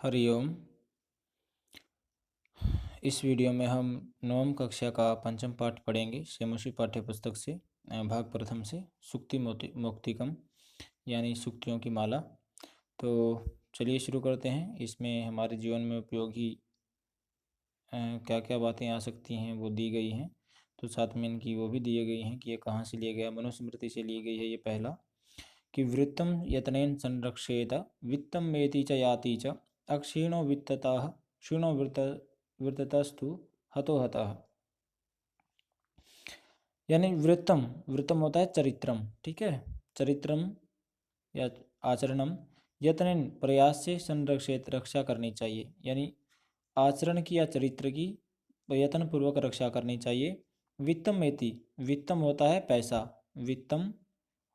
हरिओम। इस वीडियो में हम नवम कक्षा का पंचम पाठ पढ़ेंगे सेमुषी पाठ्य पुस्तक से भाग प्रथम से सुक्ति मुक्तिकम यानी सुक्तियों की माला। तो चलिए शुरू करते हैं। इसमें हमारे जीवन में उपयोगी क्या क्या बातें आ सकती हैं वो दी गई हैं। तो साथ में इनकी वो भी दी गई हैं कि ये कहाँ से लिया गया। मनुस्मृति से ली गई है ये पहला कि वृत्तम यतनेन संरक्षेत वित्तम मेति च याति च अक्षीणो वित्ततः क्षीणो वृत्ततस्तु हतो हतः। यानी वृत्तम वृत्तम होता है चरित्रम, ठीक है। चरित्रम या आचरणम यतनेन प्रयास से संरक्षित रक्षा करनी चाहिए, यानी आचरण की या चरित्र की यत्न पूर्वक रक्षा करनी चाहिए। वित्तम एति, वित्तम होता है पैसा, वित्तम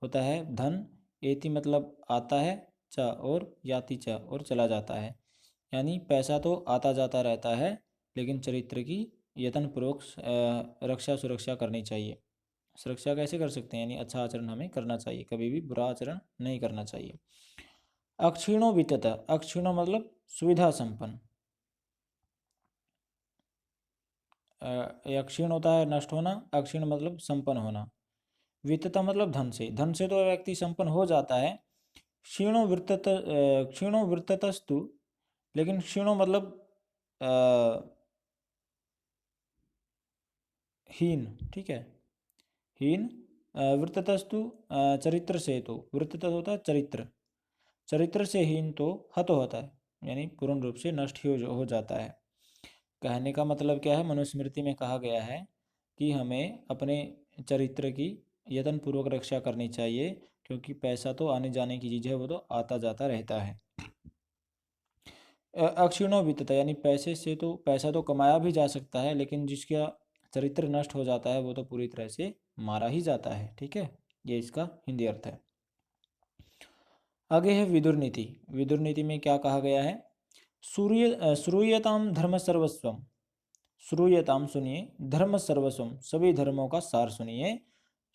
होता है धन, एति मतलब आता है, च और याति च और चला जाता है। यानी पैसा तो आता जाता रहता है, लेकिन चरित्र की यत्नपूर्वक रक्षा सुरक्षा करनी चाहिए। सुरक्षा कैसे कर सकते हैं, यानी अच्छा आचरण हमें करना चाहिए, कभी भी बुरा आचरण नहीं करना चाहिए। अक्षीणो वित्तत, अक्षीणो मतलब सुविधा संपन्न, अक्षीण होता है नष्ट होना, अक्षीण मतलब संपन्न होना। वित्तता मतलब धन से, धन से तो व्यक्ति संपन्न हो जाता है। क्षीणो वृत्ततस्तु, लेकिन क्षीणो मतलब हीन, ठीक है, हीन। वृत्ततस्तु चरित्र से, तो वृत्तत होता है चरित्र, चरित्र से हीन तो हत होता है, यानी पूर्ण रूप से नष्ट ही हो जाता है। कहने का मतलब क्या है, मनुस्मृति में कहा गया है कि हमें अपने चरित्र की यत्नपूर्वक रक्षा करनी चाहिए, क्योंकि पैसा तो आने जाने की चीज़ है, वो तो आता जाता रहता है। अक्षीणो वित्तता, यानी पैसे से तो पैसा तो कमाया भी जा सकता है, लेकिन जिसका चरित्र नष्ट हो जाता है वो तो पूरी तरह से मारा ही जाता है, ठीक है। ये इसका हिंदी अर्थ है। आगे है विदुर नीति। विदुर नीति में क्या कहा गया है, श्रूयताम धर्म सर्वस्वम, श्रूयताम सुनिए, धर्म सर्वस्वम सभी धर्मों का सार सुनिए,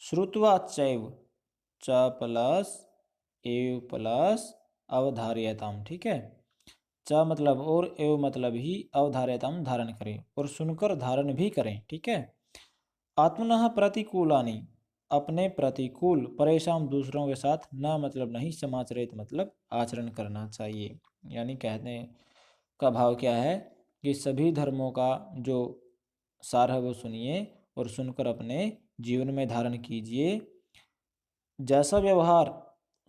श्रुत्वा चैव, च प्लस एव प्लस अवधार्यताम, ठीक है। च मतलब और, एव मतलब ही, अवधार्यताम धारण करें, और सुनकर धारण भी करें, ठीक है। आत्मनः प्रतिकूलानि, अपने प्रतिकूल, परेशान दूसरों के साथ, न मतलब नहीं, समाचरित मतलब आचरण करना चाहिए। यानी कहने का भाव क्या है कि सभी धर्मों का जो सार है वो सुनिए और सुनकर अपने जीवन में धारण कीजिए। जैसा व्यवहार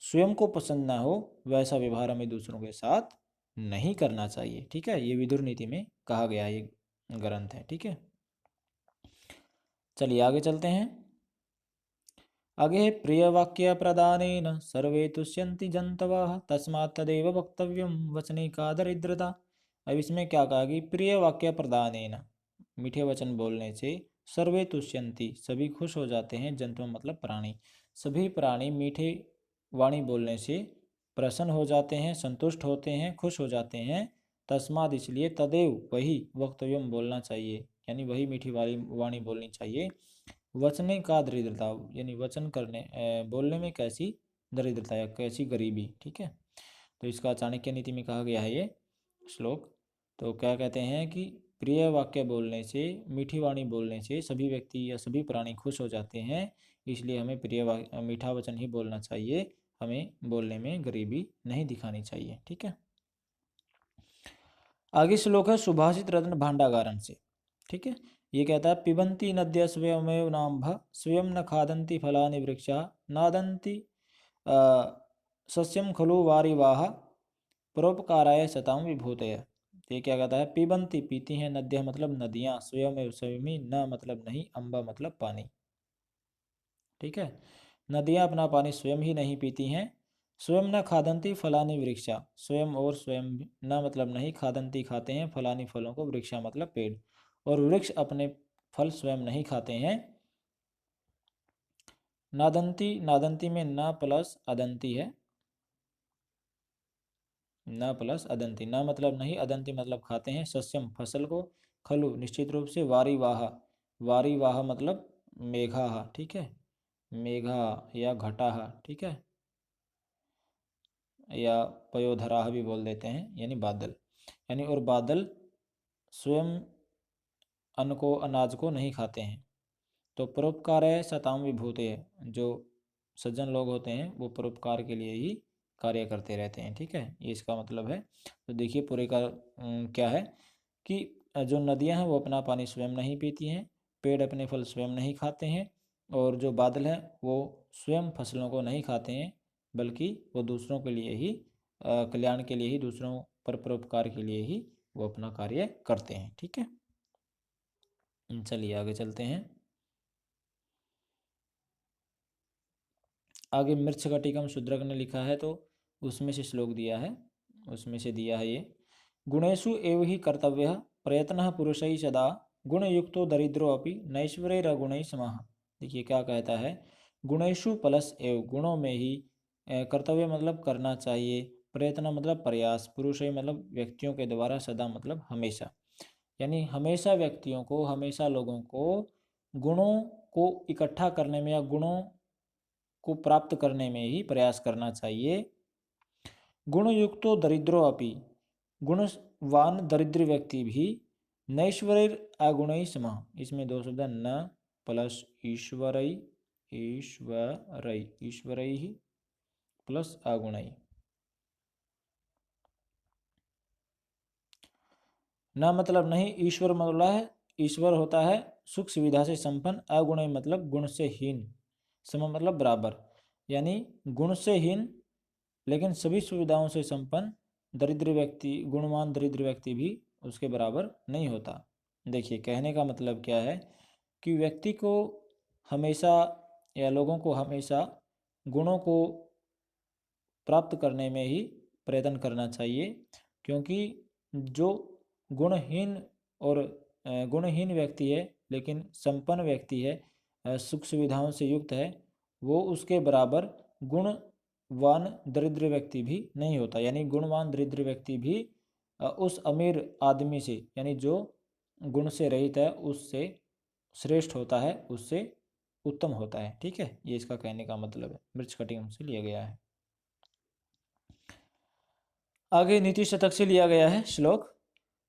स्वयं को पसंद ना हो वैसा व्यवहार हमें दूसरों के साथ नहीं करना चाहिए, ठीक है। ये विदुर नीति में कहा गया ये ग्रंथ है, ठीक है। चलिए आगे चलते हैं। आगे है प्रिय वाक्य प्रदानेन सर्वे तुष्यन्ति जन्तवः तस्मात् तदेव वक्तव्यं वचने का दरिद्रता। अब इसमें क्या कहा कि प्रिय वाक्य प्रदानेन, मीठे वचन बोलने से, सर्वे तुष्यन्ति सभी खुश हो जाते हैं, जंतु मतलब प्राणी, सभी प्राणी मीठे वाणी बोलने से प्रसन्न हो जाते हैं, संतुष्ट होते हैं, खुश हो जाते हैं। तस्माद इसलिए, तदेव वही, वक्तव्यम बोलना चाहिए, यानी वही मीठी वाणी बोलनी चाहिए। वचने का दरिद्रता, यानी वचन करने बोलने में कैसी दरिद्रता या कैसी गरीबी, ठीक है। तो इसका चाणक्य नीति में कहा गया है ये श्लोक। तो क्या कहते हैं कि प्रिय वाक्य बोलने से, मीठी वाणी बोलने से सभी व्यक्ति या सभी प्राणी खुश हो जाते हैं, इसलिए हमें मीठा वचन ही बोलना चाहिए, हमें बोलने में गरीबी नहीं दिखानी चाहिए, ठीक है। आगे श्लोक है सुभाषित रत्न भांडागारन से, ठीक है। ये कहता है पिबंती नद्य स्वयमेव नाम्भ स्वयं न खादंती फलानि वृक्षा नादंती सस्यम खलु वारिवाह परोपकाराय सताम विभूतय। ये क्या कहता है, पिबंती पीती हैं, नद्य मतलब नदियाँ, स्वयं स्वयं, न मतलब नहीं, अम्बा मतलब पानी, ठीक है। नदियाँ अपना पानी स्वयं ही नहीं पीती हैं। स्वयं न खादंती फलानी वृक्षा, स्वयं और स्वयं न मतलब नहीं, खादंती खाते हैं, फलानी फलों को, वृक्षा मतलब पेड़, और वृक्ष अपने फल स्वयं नहीं खाते हैं। नादंती, नादंती में न प्लस अदंती है, न प्लस अदंती, न मतलब नहीं, अदंती मतलब खाते हैं, सस्यम फसल को, खलु निश्चित रूप से, वारिवाह, वारिवाह मतलब मेघा, ठीक है, मेघा या घटा, ठीक है, या पयोधराह भी बोल देते हैं, यानी बादल। यानी और बादल स्वयं अन्न को अनाज को नहीं खाते हैं। तो परोपकार है सताम विभूते है, जो सज्जन लोग होते हैं वो परोपकार के लिए ही कार्य करते रहते हैं। ठीक है, ये इसका मतलब है। तो देखिए पूरे का क्या है कि जो नदियां हैं वो अपना पानी स्वयं नहीं पीती हैं, पेड़ अपने फल स्वयं नहीं खाते हैं, और जो बादल हैं वो स्वयं फसलों को नहीं खाते हैं, बल्कि वो दूसरों के लिए ही कल्याण के लिए ही, दूसरों पर परोपकार के लिए ही वो अपना कार्य करते हैं। ठीक है, चलिए आगे चलते हैं। आगे मृच्छकटिकम शूद्रक ने लिखा है, तो उसमें से श्लोक दिया है, उसमें से दिया है ये। गुणेशु एव ही कर्तव्य प्रयत्न पुरुषै सदा गुणयुक्तो दरिद्रो अपि नैश्वर्यगुणै समः। देखिए क्या कहता है, गुणेशु प्लस एव, गुणों में ही कर्तव्य मतलब करना चाहिए, प्रयत्न मतलब प्रयास, पुरुषै मतलब व्यक्तियों के द्वारा, सदा मतलब हमेशा, यानी हमेशा व्यक्तियों को, हमेशा लोगों को गुणों को इकट्ठा करने में या गुणों को प्राप्त करने में ही प्रयास करना चाहिए। गुणयुक्तो दरिद्रो अपि, गुणवान दरिद्र व्यक्ति भी नैश्वर्य अगुणै समः, इसमें दो शब्द न प्लस ईश्वरै, ईश्वरै, ईश्वरै प्लस अगुणै, न मतलब नहीं, ईश्वर मतलब है, ईश्वर होता है सुख सुविधा से संपन्न, अगुणै मतलब गुण से हीन, सम मतलब बराबर, यानी गुण से हीन लेकिन सभी सुविधाओं से संपन्न दरिद्र व्यक्ति, गुणवान दरिद्र व्यक्ति भी उसके बराबर नहीं होता। देखिए कहने का मतलब क्या है कि व्यक्ति को हमेशा या लोगों को हमेशा गुणों को प्राप्त करने में ही प्रयत्न करना चाहिए, क्योंकि जो गुणहीन और गुणहीन व्यक्ति है लेकिन संपन्न व्यक्ति है, सुख सुविधाओं से युक्त है, वो उसके बराबर गुणवान दरिद्र व्यक्ति भी नहीं होता। यानी गुणवान दरिद्र व्यक्ति भी उस अमीर आदमी से, यानी जो गुण से रहित है, उससे श्रेष्ठ होता है, उससे उत्तम होता है। ठीक है, ये इसका कहने का मतलब है, मृच्छ कटिंग से लिया गया है। आगे नीति शतक से लिया गया है श्लोक।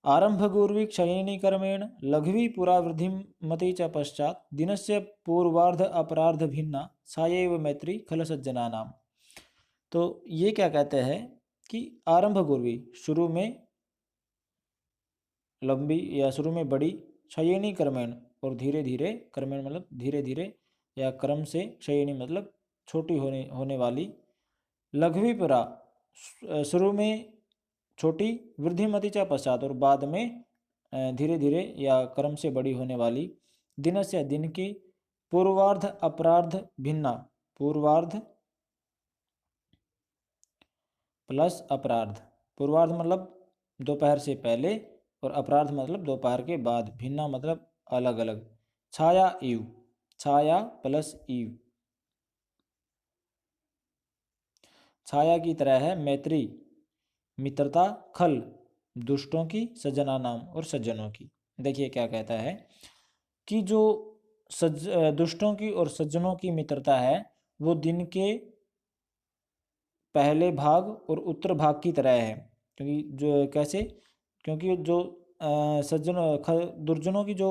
आरंभ गुर्वी क्षयिणी कर्मेण लघ्वी पुरावृद्धि मति च पश्चात दिनस्य पूर्वार्ध अपरार्ध भिन्ना सायैव मैत्री खल सज्जना नाम। तो ये क्या कहते हैं कि आरंभ गुर्वी, शुरू में लंबी या शुरू में बड़ी, क्षयिणी कर्मेण और धीरे धीरे, कर्मेण मतलब धीरे धीरे या क्रम से, क्षयिणी मतलब छोटी होने वाली, लघ्वी पुरा शुरू में छोटी, वृद्धि मति चा पश्चात और बाद में धीरे धीरे या क्रम से बड़ी होने वाली, दिन से दिन की, पूर्वार्ध अपरार्ध भिन्ना, पूर्वार्ध प्लस अपरार्ध, पूर्वार्ध मतलब दोपहर से पहले और अपरार्ध मतलब दोपहर के बाद, भिन्ना मतलब अलग अलग, छाया ईव, छाया प्लस ईव, छाया की तरह है मैत्री, मित्रता, खल दुष्टों की, सज्जना नाम और सज्जनों की। देखिए क्या कहता है कि जो दुष्टों की और सज्जनों की मित्रता है वो दिन के पहले भाग और उत्तर भाग की तरह है। क्योंकि जो कैसे, क्योंकि जो दुर्जनों की जो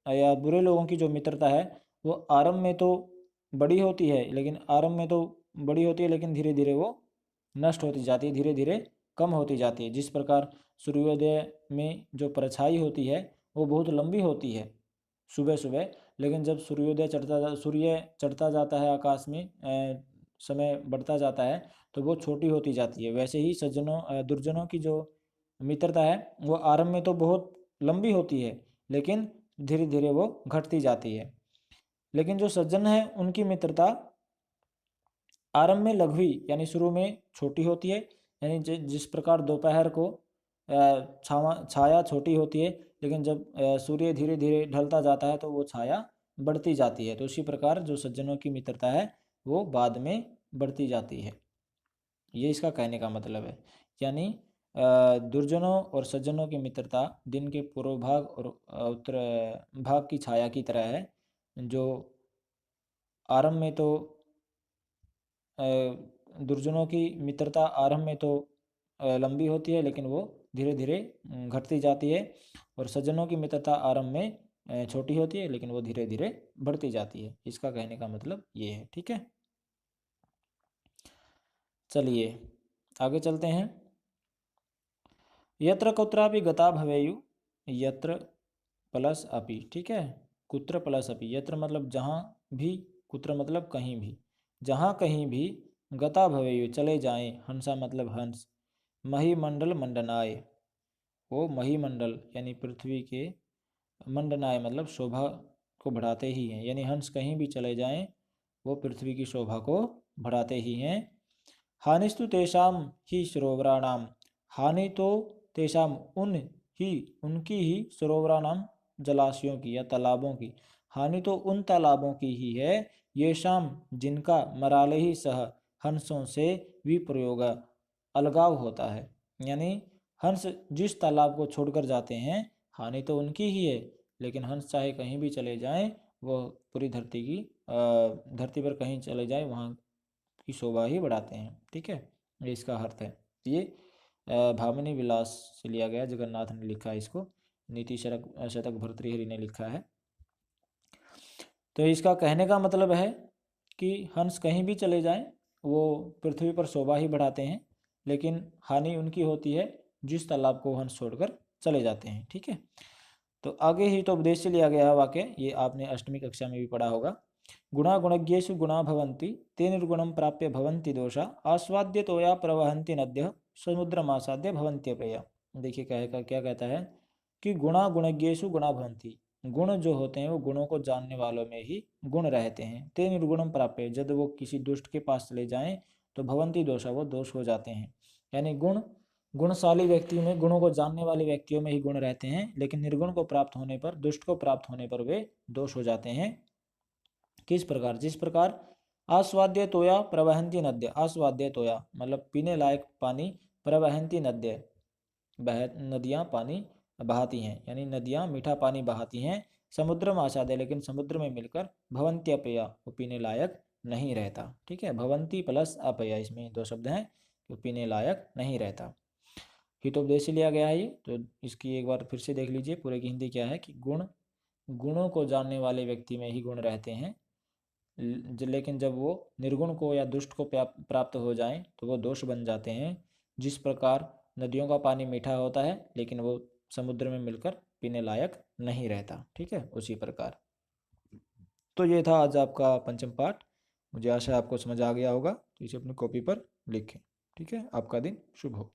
या बुरे लोगों की जो मित्रता है वो आरंभ में तो बड़ी होती है, लेकिन आरंभ में तो बड़ी होती है लेकिन धीरे धीरे वो नष्ट होती जाती है, धीरे धीरे कम होती जाती है। जिस प्रकार सूर्योदय में जो परछाई होती है वो बहुत लंबी होती है सुबह सुबह, लेकिन जब सूर्य चढ़ता जाता है आकाश में, समय बढ़ता जाता है तो वो छोटी होती जाती है। वैसे ही दुर्जनों की जो मित्रता है वो आरंभ में तो बहुत लंबी होती है लेकिन धीरे धीरे वो घटती जाती है। लेकिन जो सज्जन है उनकी मित्रता आरंभ में लघवी यानी शुरू में छोटी होती है, यानी जिस प्रकार दोपहर को छाया छोटी होती है, लेकिन जब सूर्य धीरे धीरे ढलता जाता है तो वो छाया बढ़ती जाती है। तो उसी प्रकार जो सज्जनों की मित्रता है वो बाद में बढ़ती जाती है। ये इसका कहने का मतलब है। यानी दुर्जनों और सज्जनों की मित्रता दिन के पूर्व भाग और उत्तर भाग की छाया की तरह है, जो आरंभ में तो दुर्जनों की मित्रता आरंभ में तो लंबी होती है लेकिन वो धीरे धीरे घटती जाती है, और सज्जनों की मित्रता आरंभ में छोटी होती है लेकिन वो धीरे धीरे बढ़ती जाती है। इसका कहने का मतलब ये है। ठीक है, चलिए आगे चलते हैं। यत्र कुत्रापि गता भवेयु, यत्र प्लस अपि, ठीक है, कुत्र प्लस अपि, यत्र मतलब जहाँ भी, कुत्र मतलब कहीं भी, जहाँ कहीं भी, गता भवेयु चले जाएं, हंसा मतलब हंस, महीमंडल मंडनाय, वो महीमंडल यानी पृथ्वी के, मंडनाय मतलब शोभा को बढ़ाते ही हैं, यानी हंस कहीं भी चले जाएं वो पृथ्वी की शोभा को बढ़ाते ही हैं। हानिस्तु तेषाम ही सरोवराणाम, हानि तो तेषाम उन ही, उनकी ही, सरोवराणाम जलाशयों की या तालाबों की, हानि तो उन तालाबों की ही है, ये शाम जिनका मराले ही सह हंसों से विप्रयोग अलगाव होता है, यानी हंस जिस तालाब को छोड़कर जाते हैं हानि तो उनकी ही है, लेकिन हंस चाहे कहीं भी चले जाएं वो पूरी धरती की धरती पर कहीं चले जाए वहाँ की शोभा ही बढ़ाते हैं। ठीक है, ये इसका अर्थ है। ये भामिनी विलास से लिया गया, जगन्नाथ ने लिखा है इसको, नीति शतक भर्तृहरि ने लिखा है। तो इसका कहने का मतलब है कि हंस कहीं भी चले जाएं वो पृथ्वी पर शोभा ही बढ़ाते हैं, लेकिन हानि उनकी होती है जिस तालाब को हंस छोड़कर चले जाते हैं। ठीक है, तो आगे ही तो उपदेश से लिया गया वाक्य, ये आपने अष्टमी कक्षा में भी पढ़ा होगा। गुणा गुणज्ञेषु गुणा भवन्ति, ते निर्गुणं प्राप्य भवन्ति दोषा, आस्वाद्य तोया प्रवहन्ति नद्यः, समुद्रमासाद्य भवन्त्यपया। देखिए क्या कहता है कि गुणा गुणज्ञेषु गुणा भवन्ति, गुण जो होते हैं वो गुणों को जानने वालों में ही गुण रहते हैं। ते निर्गुणम प्राप्य, जब वो किसी दुष्ट के पास चले जाएं तो भवन्ति दोषा, वो दोष हो जाते हैं। यानी गुणशाली व्यक्ति में, गुणों को जानने वाले व्यक्तियों में ही गुण रहते हैं, लेकिन निर्गुण को प्राप्त होने पर, दुष्ट को प्राप्त होने पर वे दोष हो जाते हैं। किस प्रकार? जिस प्रकार आस्वाद्य तोया प्रवहंती नद्य, आस्वाद्य तोया मतलब पीने लायक पानी, प्रवहंती नद्य नदियाँ पानी बहाती हैं, यानी नदियाँ मीठा पानी बहाती हैं। समुद्र में आसादे, लेकिन समुद्र में मिलकर भवंती अपया, वो पीने लायक नहीं रहता। ठीक है, भवंती प्लस अपया, इसमें दो शब्द हैं, वो पीने लायक नहीं रहता। हितोपदेश से लिया गया है ये, तो इसकी एक बार फिर से देख लीजिए पूरे की हिंदी क्या है कि गुणों को जानने वाले व्यक्ति में ही गुण रहते हैं, लेकिन जब वो निर्गुण को या दुष्ट को प्राप्त हो जाएं तो वो दोष बन जाते हैं। जिस प्रकार नदियों का पानी मीठा होता है लेकिन वो समुद्र में मिलकर पीने लायक नहीं रहता। ठीक है, उसी प्रकार। तो ये था आज आपका पंचम पाठ। मुझे आशा है आपको समझ आ गया होगा, तो इसे अपनी कॉपी पर लिखें। ठीक है, आपका दिन शुभ हो।